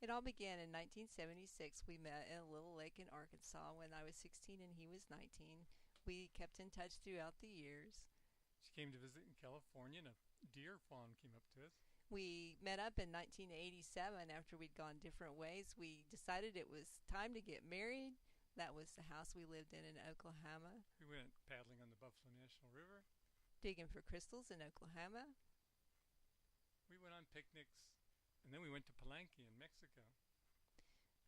It all began in 1976. We met in a little lake in Arkansas when I was 16 and he was 19. We kept in touch throughout the years. She came to visit in California, and a deer fawn came up to us. We met up in 1987 after we'd gone different ways. We decided it was time to get married. That was the house we lived in Oklahoma. We went paddling on the Buffalo National River. Digging for crystals in Oklahoma. We went on picnics, and then we went to Palenque in Mexico.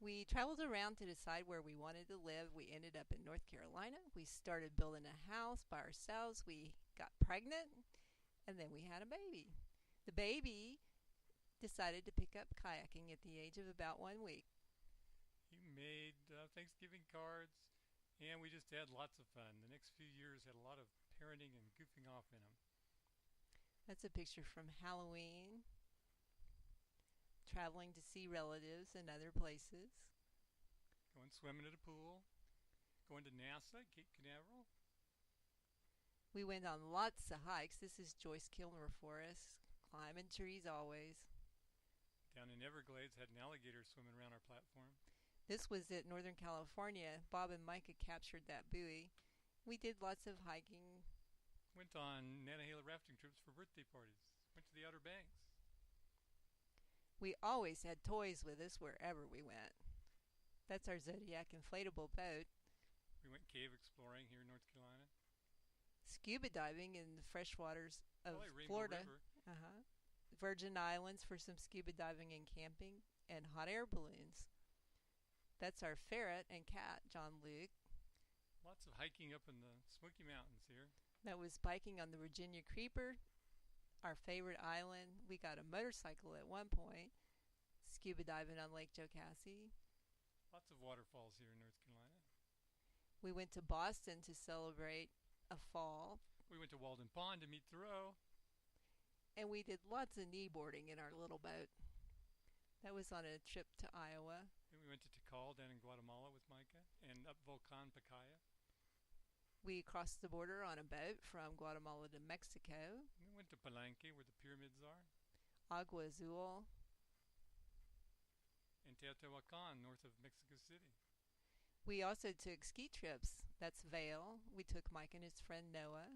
We traveled around to decide where we wanted to live. We ended up in North Carolina. We started building a house by ourselves. We got pregnant, and then we had a baby. The baby decided to pick up kayaking at the age of about 1 week. He made Thanksgiving cards, and we just had lots of fun. The next few years had a lot of parenting and goofing off in them. That's a picture from Halloween. Traveling to see relatives in other places. Going swimming at a pool, going to NASA, Cape Canaveral. We went on lots of hikes. This is Joyce Kilmer Forest. Climbing trees always. Down in Everglades, had an alligator swimming around our platform. This was at Northern California. Bob and Micah captured that buoy. We did lots of hiking. Went on Nantahala rafting trips for birthday parties. Went to the Outer Banks. We always had toys with us wherever we went. That's our Zodiac inflatable boat. We went cave exploring here in North Carolina. Scuba diving in the freshwaters of Florida. River. Virgin Islands for some scuba diving and camping. And hot air balloons. That's our ferret and cat, John Luke. Lots of hiking up in the Smoky Mountains here. That was biking on the Virginia Creeper, our favorite island. We got a motorcycle at one point. Scuba diving on Lake Jocassee. Lots of waterfalls here in North Carolina. We went to Boston to celebrate a fall. We went to Walden Pond to meet Thoreau. And we did lots of kneeboarding in our little boat. That was on a trip to Iowa. Then we went to Tikal down in Guatemala with Micah and up Volcan Pacaya. We crossed the border on a boat from Guatemala to Mexico. We went to Palenque where the pyramids are. Agua Azul. And Teotihuacan north of Mexico City. We also took ski trips. That's Vail. We took Mike and his friend Noah.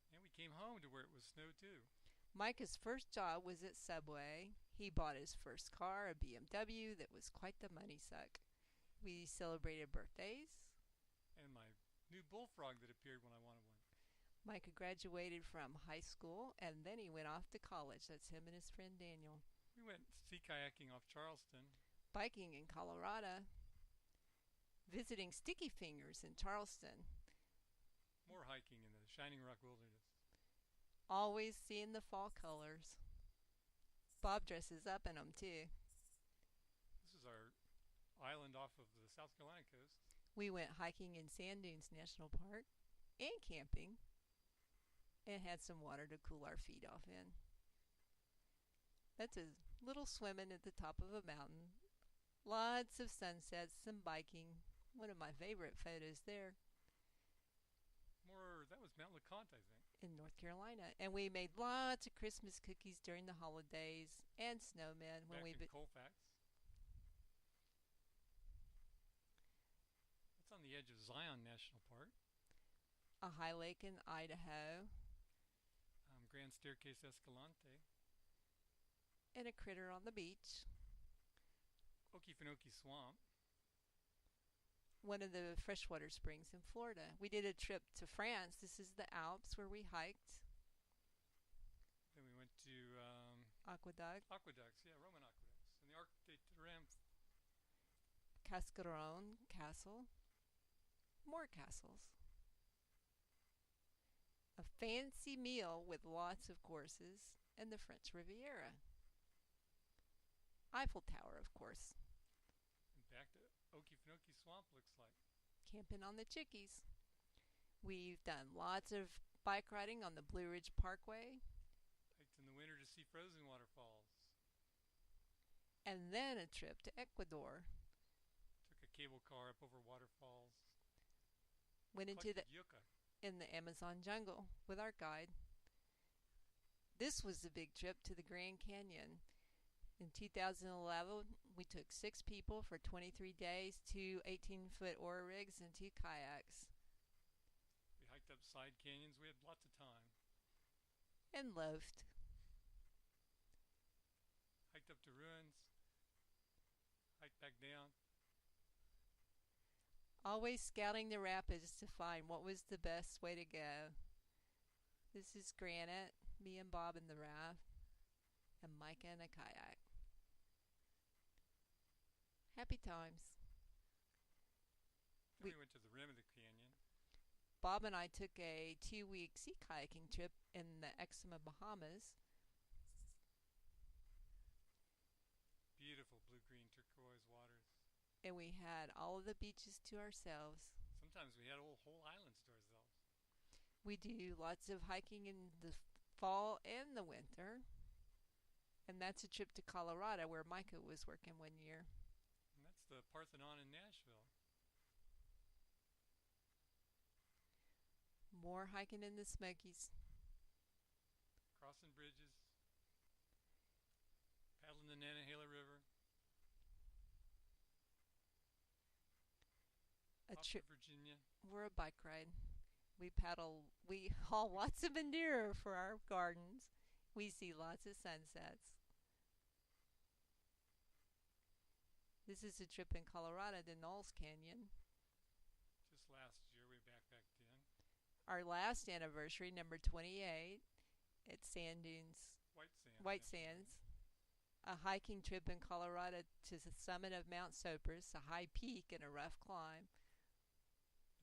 And we came home to where it was snow too. Micah's first job was at Subway. He bought his first car, a BMW, that was quite the money suck. We celebrated birthdays. And my new bullfrog that appeared when I wanted one. Micah graduated from high school, and then he went off to college. That's him and his friend Daniel. We went sea kayaking off Charleston. Biking in Colorado. Visiting Sticky Fingers in Charleston. More hiking in the Shining Rock Wilderness. Always seeing the fall colors. Bob dresses up in them too. This is our island off of the South Carolina coast. We went hiking in Sand Dunes National Park and camping and had some water to cool our feet off in. That's a little swimming at the top of a mountain. Lots of sunsets, some biking. One of my favorite photos there. That was Mount LeConte, I think. In North Carolina. And we made lots of Christmas cookies during the holidays and snowmen. Back in Colfax. That's on the edge of Zion National Park. A high lake in Idaho. Grand Staircase Escalante. And a critter on the beach. Okefenokee Swamp. One of the freshwater springs in Florida. We did a trip to France. This is the Alps where we hiked. Then we went to Aqueduct. Aqueducts, yeah, Roman aqueducts. And the Arc de Triomphe. Cascaron Castle. More castles. A fancy meal with lots of courses. And the French Riviera. Eiffel Tower, of course. And back to Okefenokee Swamp looks like. Camping on the Chickies. We've done lots of bike riding on the Blue Ridge Parkway. Hiked in the winter to see frozen waterfalls. And then a trip to Ecuador. Took a cable car up over waterfalls. Went into yucca in the Amazon jungle with our guide. This was the big trip to the Grand Canyon. In 2011, we took 6 people for 23 days, 2 18-foot oar rigs, and 2 kayaks. We hiked up side canyons. We had lots of time. And loafed. Hiked up to ruins. Hiked back down. Always scouting the rapids to find what was the best way to go. This is Granite, me and Bob in the raft, and Micah in a kayak. Happy times. Then we went to the rim of the canyon. Bob and I took a 2-week sea kayaking trip in the Exuma, Bahamas. Beautiful blue-green turquoise waters. And we had all of the beaches to ourselves. Sometimes we had whole islands to ourselves. We do lots of hiking in the fall and the winter. And that's a trip to Colorado where Micah was working one year. And that's the Parthenon in Nashville. More hiking in the Smokies. Crossing bridges. Paddling the Nantahala River. Off to Virginia. We're a bike ride. We haul lots of manure for our gardens. We see lots of sunsets. This is a trip in Colorado to Knowles Canyon. Just last year we backpacked in. Our last anniversary, number 28, at Sand Dunes. White Sands. A hiking trip in Colorado to the summit of Mount Sopris, a high peak and a rough climb.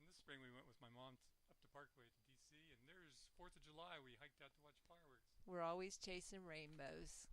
In the spring we went with my mom up to Parkway to D.C. and there's 4th of July we hiked out to watch fireworks. We're always chasing rainbows.